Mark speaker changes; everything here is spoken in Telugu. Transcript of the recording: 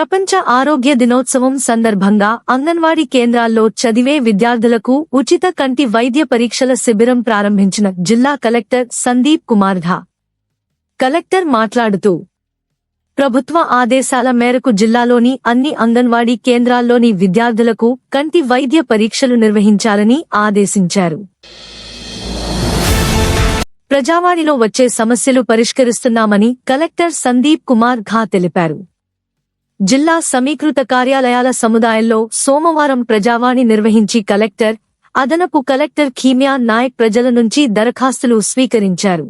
Speaker 1: ప్రపంచ ఆరోగ్య దినోత్సవం సందర్భంగా అంగన్వాడీ కేంద్రాల్లో చదివే విద్యార్థులకు ఉచిత కంటి వైద్య పరీక్షల శిబిరం ప్రారంభించిన జిల్లా కలెక్టర్ సందీప్ కుమార్ ఝా. కలెక్టర్ మాట్లాడుతూ, ప్రభుత్వ ఆదేశాల మేరకు జిల్లాలోని అన్ని అంగన్వాడీ కేంద్రాల్లోని విద్యార్థులకు కంటి వైద్య పరీక్షలు నిర్వహించాలని ఆదేశించారు. ప్రజావాణిలో వచ్చే సమస్యలు పరిష్కరిస్తున్నామని కలెక్టర్ సందీప్ కుమార్ ఝా తెలిపారు. జిల్లా సమీకృత కార్యాలయాల సముదాయంలో సోమవారం ప్రజావాణి నిర్వహించి కలెక్టర్, అదనపు కలెక్టర్ ఖీమ్యా నాయక్ ప్రజల నుంచి దరఖాస్తులు స్వీకరించారు.